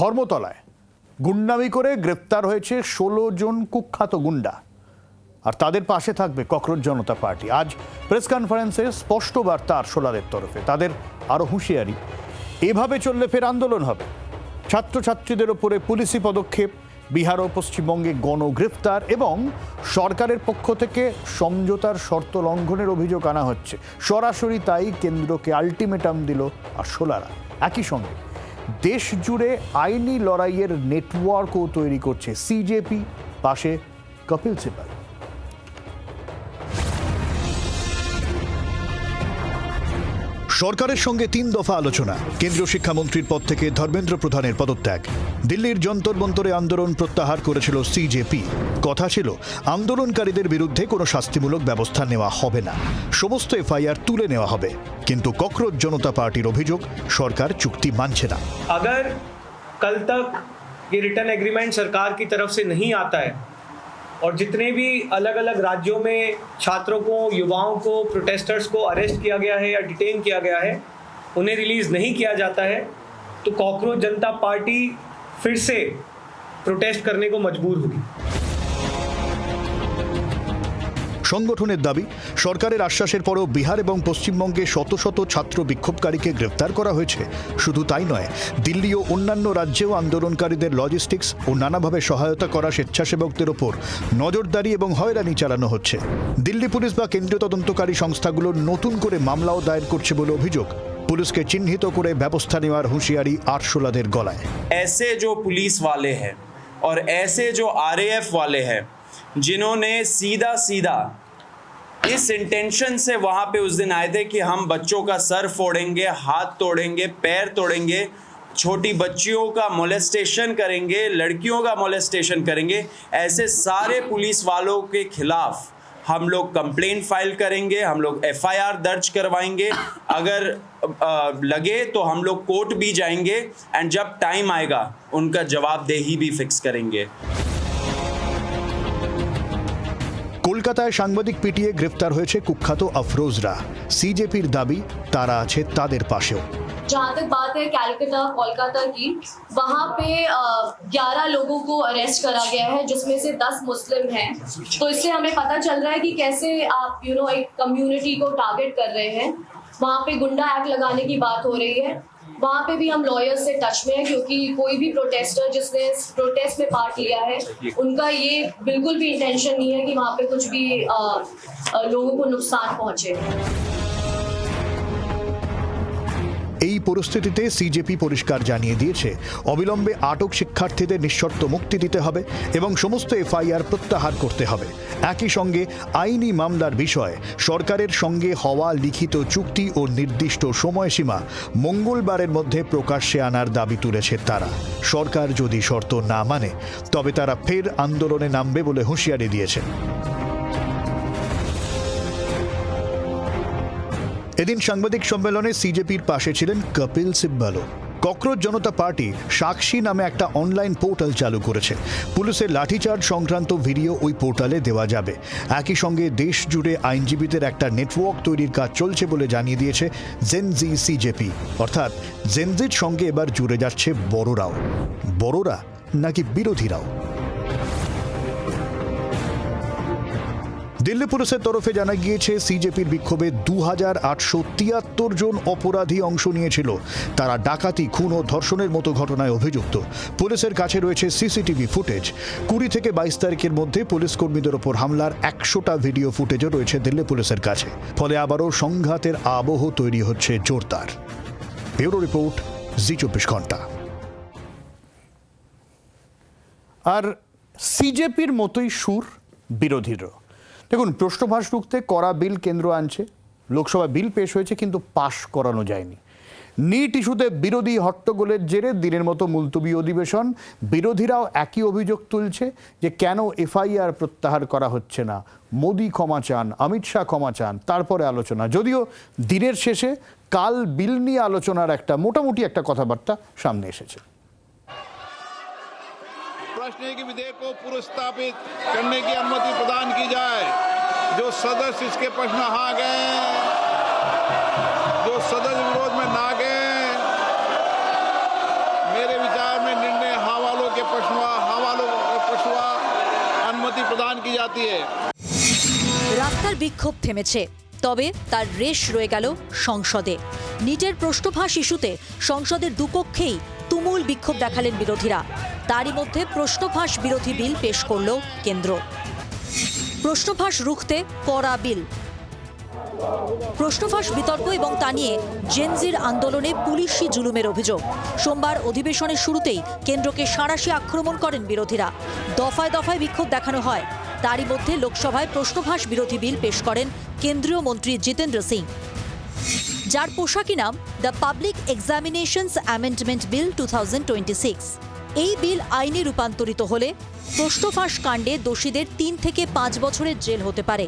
ধর্মতলায় গুন্ডামি করে গ্রেপ্তার হয়েছে 16 জন কুখ্যাত গুন্ডা, আর তাদের পাশে থাকবে ককরোচ জনতা পার্টি। আজ প্রেস কনফারেন্সে স্পষ্ট বার্তা আরশোলাদের তরফে, তাদের আরো হুঁশিয়ারি, এভাবে চললে ফের আন্দোলন হবে। ছাত্রছাত্রীদের ওপরে পুলিশি পদক্ষেপ, বিহার ও পশ্চিমবঙ্গে গণগ্রেফতার এবং সরকারের পক্ষ থেকে সমঝোতার শর্ত লঙ্ঘনের অভিযোগ আনা হচ্ছে। সরাসরি তাই কেন্দ্রকে আলটিমেটাম দিল আরশোলারা। একই সঙ্গে দেশ জুড়ে আইনি লড়াইয়ের নেটওয়ার্কও তৈরি করছে সিজেপি, পাশে কপিল সিব্বল। সরকারের সঙ্গে 3 দফা আলোচনা, কেন্দ্রীয় শিক্ষামন্ত্রীর পদ থেকে ধর্মেন্দ্র প্রধানের পদত্যাগ, দিল্লির যন্তর মন্তরে আন্দোলন প্রত্যাহার করেছিল সিজেপি। কথা ছিল আন্দোলনকারীদের বিরুদ্ধে কোনো শাস্তিমূলক ব্যবস্থা নেওয়া হবে না, সমস্ত এফআইআর তুলে নেওয়া হবে। কিন্তু ককরোচ জনতা পার্টির অভিযোগ সরকার চুক্তি মানছে না। अगर कल तक ये रिटर्न एग्रीमेंट सरकार की तरफ से नहीं आता है और जितने भी अलग अलग राज्यों में छात्रों को, युवाओं को, प्रोटेस्टर्स को अरेस्ट किया गया है या डिटेन किया गया है, उन्हें रिलीज़ नहीं किया जाता है, तो कॉकरोच जनता पार्टी फिर से प्रोटेस्ट करने को मजबूर होगी। সংগঠনের দাবি, সরকারের আশ্বাসের পরও বিহার এবং পশ্চিমবঙ্গে শত শত ছাত্র বিক্ষোভকারীকে গ্রেফতার করা হয়েছে। শুধু তাই নয়, দিল্লি ও অন্যান্য রাজ্যেও আন্দোলনকারীদের লজিস্টিক্স ও নানাভাবে সহায়তা করা স্বেচ্ছাসেবকদের ওপর নজরদারি এবং হয়রানি চালানো হচ্ছে। দিল্লি পুলিশ বা কেন্দ্রীয় তদন্তকারী সংস্থাগুলো নতুন করে মামলাও দায়ের করছে বলে অভিযোগ। পুলিশকে চিহ্নিত করে ব্যবস্থা নেওয়ার হুঁশিয়ারি আরশোলাদের গলায়। ऐसे जो पुलिस वाले हैं और ऐसे जो आरएएफ वाले हैं जिन्होंने सीधा इस इंटेंशन से वहाँ पे उस दिन आए थे कि हम बच्चों का सर फोड़ेंगे, हाथ तोड़ेंगे, पैर तोड़ेंगे, छोटी बच्चियों का मोलेस्टेशन करेंगे, लड़कियों का मोलेस्टेशन करेंगे, ऐसे सारे पुलिस वालों के खिलाफ हम लोग कंप्लेंट फाइल करेंगे, हम लोग एफआईआर दर्ज करवाएंगे। अगर लगे तो हम लोग कोर्ट भी जाएंगे एंड जब टाइम आएगा उनका जवाबदेही भी फिक्स करेंगे। কলকাতায় সাংবাদিক পিটিয়ে গ্রেফতার হয়েছে কুখ্যাত আফরোজরা। সিজেপির দাবি, তারা আছে তাদের পাশেও। जहाँ तक बात है कैलकाटा कोलकाता की, वहाँ पे 11 लोगों को अरेस्ट करा गया है, जिसमें से 10 मुस्लिम हैं। तो इससे हमें पता चल रहा है कि कैसे आप एक कम्युनिटी को टारगेट कर रहे हैं। वहाँ पे गुंडा एक्ट लगाने की बात हो रही है। वहाँ पे भी हम लॉयर्स से टच में हैं, क्योंकि कोई भी प्रोटेस्टर जिसने प्रोटेस्ट में पार्ट लिया है, उनका ये बिल्कुल भी इंटेंशन नहीं है कि वहाँ पे कुछ भी लोगों को नुकसान पहुँचे। এই পরিস্থিতিতে সিজেপি পরিষ্কার জানিয়ে দিয়েছে, অবিলম্বে আটক শিক্ষার্থীদের নিঃশর্ত মুক্তি দিতে হবে এবং সমস্ত এফআইআর প্রত্যাহার করতে হবে। একই সঙ্গে আইনি মামলার বিষয়ে সরকারের সঙ্গে হওয়া লিখিত চুক্তি ও নির্দিষ্ট সময়সীমা মঙ্গলবারের মধ্যে প্রকাশ্যে আনার দাবি তুলেছে তারা। সরকার যদি শর্ত না মানে তবে তারা ফের আন্দোলনে নামবে বলে হুঁশিয়ারি দিয়েছেন। এদিন সাংবাদিক সম্মেলনে সিজেপির পাশে ছিলেন কপিল সিব্বলও। ককরোচ জনতা পার্টি সাক্ষী নামে একটা অনলাইন পোর্টাল চালু করেছে। পুলিশের লাঠিচার্জ সংক্রান্ত ভিডিও ওই পোর্টালে দেওয়া যাবে। একই সঙ্গে দেশ জুড়ে আইনজীবীদের একটা নেটওয়ার্ক তৈরির কাজ চলছে বলে জানিয়ে দিয়েছে জেনজি সিজেপি। অর্থাৎ জেনজির সঙ্গে এবার জুড়ে যাচ্ছে বড়রাও। বড়রা নাকি বিরোধীরাও? দিল্লি পুলিশের তরফে জানা গিয়েছে, সিজেপির বিক্ষোভে 2873 জন অপরাধী অংশ নিয়েছিল। তারা ডাকাতি, খুন ও ধর্ষণের মতো ঘটনায় অভিযুক্ত। পুলিশের কাছে রয়েছে সিসিটিভি ফুটেজ। 20 থেকে 22 তারিখের মধ্যে পুলিশ কর্মীদের ওপর হামলার 100টা ভিডিও ফুটেজও রয়েছে দিল্লি পুলিশের কাছে। ফলে আবারও সংঘাতের আবহ তৈরি হচ্ছে জোরদার। ব্যুরো রিপোর্ট, জি24 ঘন্টা। আর সিজেপির মতোই সুর বিরোধীরও। দেখুন, প্রশ্নভাস রুখতে করা বিল কেন্দ্র আনছে, লোকসভা বিল পেশ হয়েছে কিন্তু পাশ করানো যায়নি। নিট ইস্যুতে বিরোধী হট্টগোলের জেরে দিনের মতো মুলতবি অধিবেশন। বিরোধীরাও একই অভিযোগ তুলছে যে কেন এফআইআর প্রত্যাহার করা হচ্ছে না। মোদি ক্ষমা চান, অমিত শাহ ক্ষমা চান, তারপরে আলোচনা। যদিও দিনের শেষে কাল বিল নিয়ে আলোচনার একটা মোটামুটি একটা কথাবার্তা সামনে এসেছে। प्रश्न है कि विधेयक को पुनर्स्थापित करने की अनुमति प्रदान की जाए। जो सदस्य इसके पक्ष में हाँ गए, जो सदस्य विरोध में ना गए, मेरे विचार में निर्णय जाती है। রাস্তার বিক্ষোভ থেমেছে, তবে তার রেশ রয়ে গেল সংসদে। নিটের প্রশ্নফাঁস ইস্যুতে সংসদের দুপক্ষেই তুমুল বিক্ষোভ দেখালেন বিরোধীরা। তারই মধ্যে প্রশ্নফাঁস বিরোধী বিল পেশ করল কেন্দ্র। প্রশ্নফাঁস রুখতে কড়া বিল। প্রশ্নফাঁস বিতর্ক এবং তা নিয়ে জেনজির আন্দোলনে পুলিশি জুলুমের অভিযোগ। সোমবার অধিবেশনের শুরুতেই কেন্দ্রকে সাঁড়াশি আক্রমণ করেন বিরোধীরা। দফায় দফায় বিক্ষোভ দেখানো হয়। তারই মধ্যে লোকসভায় প্রশ্নফাঁস বিরোধী বিল পেশ করেন কেন্দ্রীয় মন্ত্রী জিতেন্দ্র সিং, যার পোশাকি নাম the public examinations amendment bill 2026। এই বিল আইনে রূপান্তরিত হলে প্রশ্নফাঁস কাণ্ডে দোষীদের 3 থেকে 5 বছরের জেল হতে পারে।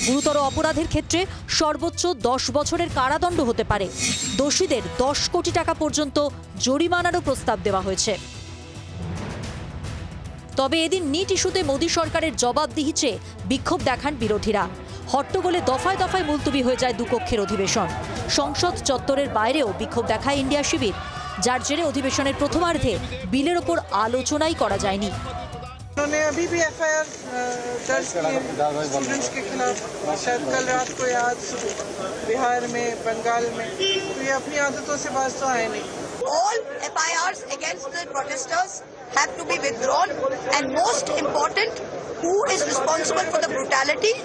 গুরুতর অপরাধের ক্ষেত্রে সর্বোচ্চ 10 বছরের কারাদণ্ড হতে পারে। দোষীদের 10 কোটি টাকা পর্যন্ত জরিমানারও প্রস্তাব দেওয়া হয়েছে। তবে এদিন নিট ইস্যুতে মোদী সরকারের জবাবদিহি চেয়ে বিক্ষোভ দেখান বিরোধীরা। হট্টগোলে দফায় দফায় মুলতবি হয়ে যায় দুকক্ষের অধিবেশন। সংসদ চত্বরের বাইরেও বিক্ষোভ দেখায় ইন্ডিয়া শিবির, যার জেরে অধিবেশনের প্রথমার্ধে বিলের ওপর আলোচনাই করা যায়নি। उन्होंने अभी भी एफआईआर दर्ज की स्टूडेंट्स के खिलाफ, शायद कल रात को या आज बिहार में, बंगाल में, तो ये अपनी आदतों से बाज तो आए नहीं। All FIRs against the protesters have to be withdrawn, and most important, who is responsible for the brutality?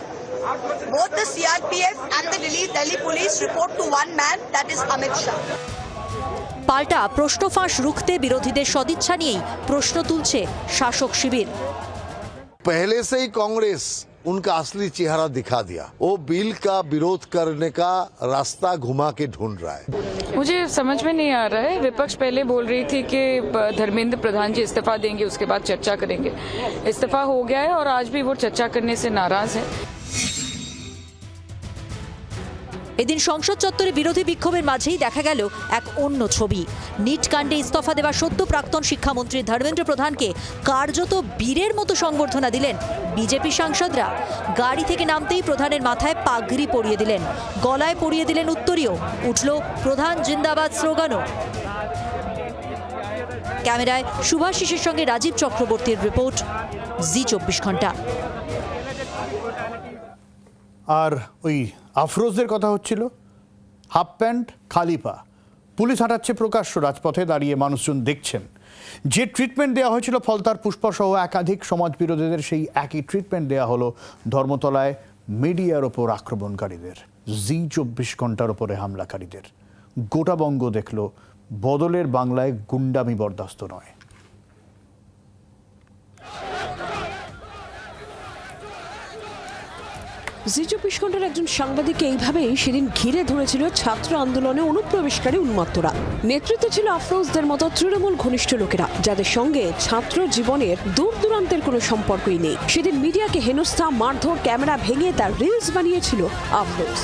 Both the CRPF and the Delhi police report to one man, that is Amit Shah. পাল্টা প্রশ্নফাঁস রুখতে বিরোধীদের সদিচ্ছা নিয়েই প্রশ্ন তুলছে শাসক শিবির। पहले से ही कांग्रेस उनका असली चेहरा दिखा दिया। वो बिल का विरोध करने का रास्ता घुमा के ढूंढ रहा है। मुझे समझ में नहीं आ रहा है। विपक्ष पहले बोल रही थी कि धर्मेंद्र प्रधान जी इस्तीफा देंगे, उसके बाद चर्चा करेंगे। इस्तीफा हो गया है और आज भी वो चर्चा करने से नाराज है। এদিন সংসদ চত্বরে বিরোধী বিক্ষোভের মাঝেই দেখা গেল এক অন্য ছবি। নিট কাণ্ডে ইস্তফা দেওয়া সদ্য প্রাক্তন শিক্ষামন্ত্রী ধর্মেন্দ্র প্রধানকে কার্যত বীরের মতো সংবর্ধনা দিলেন বিজেপি সাংসদরা। গাড়ি থেকে নামতেই প্রধানের মাথায় পাগড়ি পরিয়ে দিলেন, গলায় পরিয়ে দিলেন উত্তরীয়। উঠল প্রধান জিন্দাবাদ স্লোগানও। ক্যামেরায় শুভাশিসের সঙ্গে রাজীব চক্রবর্তীর রিপোর্ট, জি24 ঘন্টা। আর ওই আফরোজদের কথা হচ্ছিল, হাফ প্যান্ট খালি পা, পুলিশ হাঁটাচ্ছে প্রকাশ্য রাজপথে, দাঁড়িয়ে মানুষজন দেখছেন। যে ট্রিটমেন্ট দেওয়া হয়েছিল ফলতার পুষ্পসহ একাধিক সমাজ বিরোধীদের, সেই একই ট্রিটমেন্ট দেওয়া হলো ধর্মতলায় মিডিয়ার ওপর আক্রমণকারীদের, জি24 ঘন্টার ওপরে হামলাকারীদের। গোটা বঙ্গ দেখল বদলের বাংলায় গুন্ডামি বরদাস্ত নয়। জি24 ঘন্টার একজন সাংবাদিককে এইভাবেই সেদিন ঘিরে ধরেছিল ছাত্র আন্দোলনে অনুপ্রবেশকারী উন্মাত্তরা। নেতৃত্বে ছিল আফরোজদের মতো তৃণমূল ঘনিষ্ঠ লোকেরা, যাদের সঙ্গে ছাত্র জীবনের দূর দূরান্তের কোনো সম্পর্কই নেই। সেদিন মিডিয়াকে হেনস্থা, মারধর, ক্যামেরা ভেঙে তার রিলস বানিয়েছিল আফরোজ।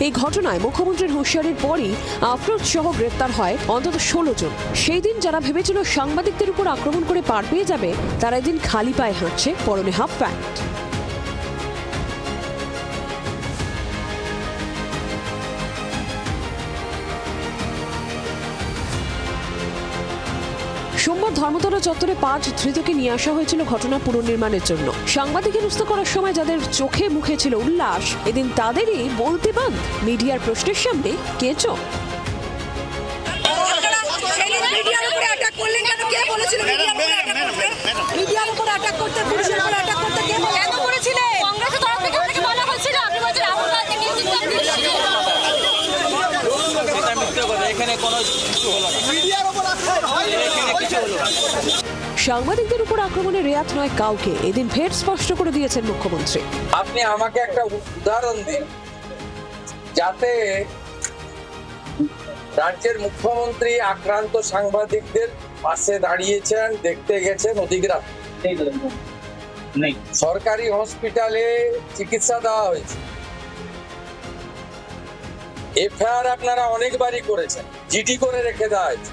এই ঘটনায় মুখ্যমন্ত্রীর হুঁশিয়ারির পরই আফরোজ সহ গ্রেপ্তার হয় অন্তত 16 জন। সেই দিন যারা ভেবেছিল সাংবাদিকদের উপর আক্রমণ করে পার পেয়ে যাবে, তারা এদিন খালি পায়ে হাঁটছে, পরনে হাফ প্যান্ট। সোমবার ধর্মতলা চত্বরে 5 ধৃতকে নিয়ে আসা হয়েছিল ঘটনা পুনর্নির্মাণের জন্য। সাংবাদিকের হেনস্থা করার সময় যাদের চোখে মুখে ছিল উল্লাস, এদিন তাদেরই বলতে বাধ্য। মিডিয়ার প্রশ্নের সামনে কেঁচো। সাংবাদিকদের উপর আক্রমণের রেয়াত নয় কাউকে, এদিন ফের স্পষ্ট করে দিয়েছেন মুখ্যমন্ত্রী। আপনি আমাকে একটা উদাহরণ দিন যাতে রাজ্যের মুখ্যমন্ত্রী আক্রান্ত সাংবাদিকদের পাশে দাঁড়িয়েছেন, দেখতে গেছেন, অধিগ্রাম নেই। সরকারি হসপিটালে চিকিৎসা দেওয়া হয়েছে। এফআইআর আপনারা অনেকবারই করেছেন, জিডি করে রেখে দেওয়া হয়েছে।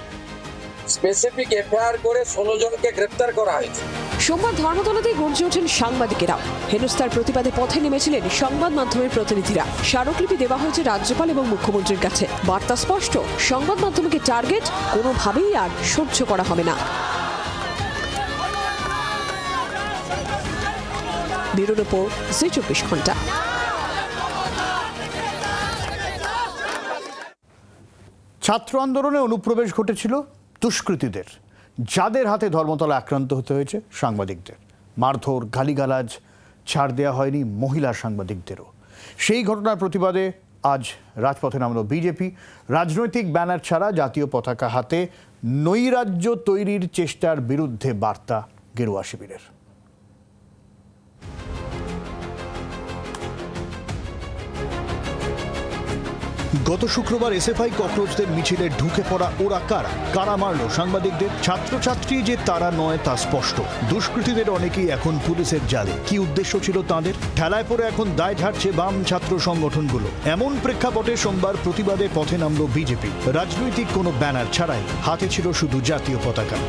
স্পেসিফিক এফআইআর করে 16 জনকে গ্রেপ্তার করা হয়েছে। সোমবার ধর্মতলাতেই গর্জে ওঠেন সাংবাদিকেরা। হেনস্থার প্রতিবাদে পথে নেমেছিলেন সংবাদ মাধ্যমের প্রতিনিধিরা। স্মারকলিপি দেওয়া হয়েছে রাজ্যপাল এবং মুখ্যমন্ত্রীর কাছে। বার্তা স্পষ্ট, সংবাদ মাধ্যমকে টার্গেট কোনোভাবেই আর সহ্য করা হবে না। ব্যুরো রিপোর্ট, জি 24 ঘন্টা। ছাত্র আন্দোলনে অনুপ্রবেশ ঘটেছিল দুষ্কৃতীদের, যাদের হাতে ধর্মতলা আক্রান্ত হতে হয়েছে সাংবাদিকদের। মারধর, গালিগালাজ ছাড় দেওয়া হয়নি মহিলা সাংবাদিকদেরও। সেই ঘটনার প্রতিবাদে আজ রাজপথে নামল বিজেপি। রাজনৈতিক ব্যানার ছাড়া জাতীয় পতাকা হাতে নৈরাজ্য তৈরির চেষ্টার বিরুদ্ধে বার্তা গেরুয়া শিবিরের। গত শুক্রবার এসএফআই ককরোচদের মিছিলে ঢুকে পড়া ওরা কারা মারল সাংবাদিকদের? ছাত্রছাত্রী যে তারা নয় তা স্পষ্ট। দুষ্কৃতীদের অনেকেই এখন পুলিশের জালে। কি উদ্দেশ্য ছিল তাদের? ঠেলায় পড়ে এখন দায় ঝাড়ছে বাম ছাত্র সংগঠনগুলো। এমন প্রেক্ষাপটে সোমবার প্রতিবাদে পথে নামল বিজেপি। রাজনৈতিক কোনো ব্যানার ছাড়াই হাতে ছিল শুধু জাতীয় পতাকা।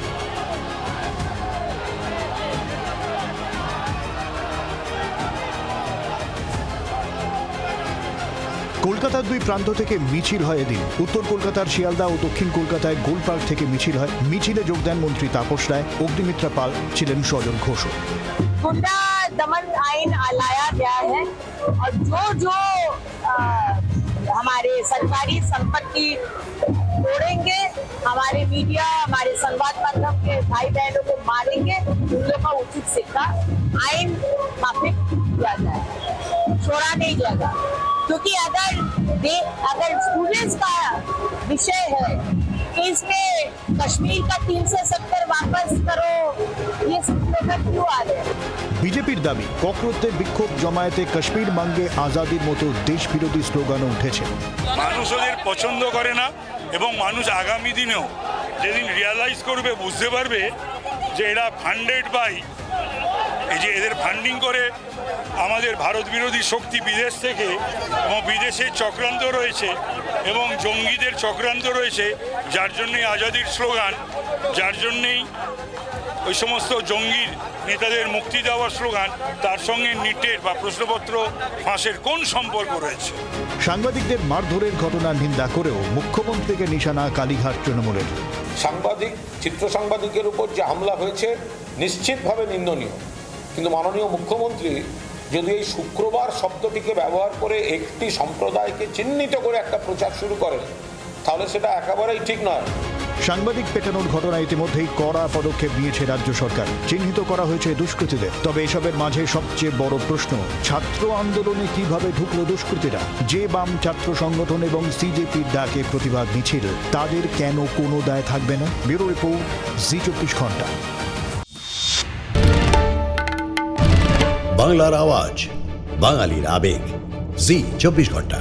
কলকাতার দুই প্রান্ত থেকে মিছিল হয় এদিন। উত্তর কলকাতার শিয়ালদা ও দক্ষিণ কলকাতায় গোলপার্ক থেকে মিছিল হয়। মিছিলে যোগ দেন মন্ত্রী তাপস রায়, অগ্নিমিত্রা পাল, ছিলেন সজল ঘোষ। गुंडा दमन आइन लाया गया है और जो हमारे सरकारी संपत्ति तोड़ेंगे, हमारे मीडिया, हमारे संवाद माध्यम के भाई बहनों को मारेंगे, उन लोगों का उचित शिक्षा आइन स्थापित किया जाए, छोड़ा नहीं जाएगा। क्योंकि अगर स्टूडेंट्स का विषय है कि इसमें कश्मीर का 370 वापस करो, ये स्लोगन क्यों आ रहे हैं? বিজেপির দাবি, ককরোচদের বিক্ষোভ জমায়েতে কাশ্মীর মাঙ্গে আজাদির মতো দেশ বিরোধী স্লোগানও উঠেছে। মানুষ ওদের পছন্দ করে না এবং মানুষ আগামী দিনেও যেদিন রিয়ালাইজ করবে, বুঝতে পারবে যে এরা ফান্ডেড বাই, এই যে এদের ফান্ডিং করে আমাদের ভারত বিরোধী শক্তি বিদেশ থেকে, এবং বিদেশের চক্রান্ত রয়েছে এবং জঙ্গিদের চক্রান্ত রয়েছে, যার জন্যই আজাদির স্লোগান, যার জন্যেই ওই সমস্ত জঙ্গির নেতাদের মুক্তি দেওয়ার স্লোগান, তার সঙ্গে নিটের বা প্রশ্নপত্র ফাঁসের কোন সম্পর্ক রয়েছে? সাংবাদিকদের মারধরের ঘটনার নিন্দা করেও মুখ্যমন্ত্রীকে নিশানা কালীঘাট তৃণমূলের। সাংবাদিক, চিত্র সাংবাদিকের উপর যে হামলা হয়েছে নিশ্চিতভাবে নিন্দনীয়, কিন্তু মাননীয় মুখ্যমন্ত্রী যদি এই শুক্রবার শব্দটিকে ব্যবহার করে একটি সম্প্রদায়কে চিহ্নিত করে একটা প্রচার শুরু করেন, তাহলে সেটা একেবারেই ঠিক নয়। সাংবাদিক পেটানোর ঘটনা ইতিমধ্যেই কড়া পদক্ষেপ নিয়েছে রাজ্য সরকার। চিহ্নিত করা হয়েছে দুষ্কৃতীদের। তবে এসবের মাঝে সবচেয়ে বড় প্রশ্ন, ছাত্র আন্দোলনে কিভাবে ঢুকলো দুষ্কৃতীরা? যে বাম ছাত্র সংগঠন এবং সিজেপির ডাকে প্রতিবাদ মিছিল, তাদের কেন কোনো দায় থাকবে না? ব্যুরো রিপোর্ট, জি 24 ঘন্টা। বাংলার আওয়াজ, বাঙালির আবেগ, জি 24 ঘন্টা।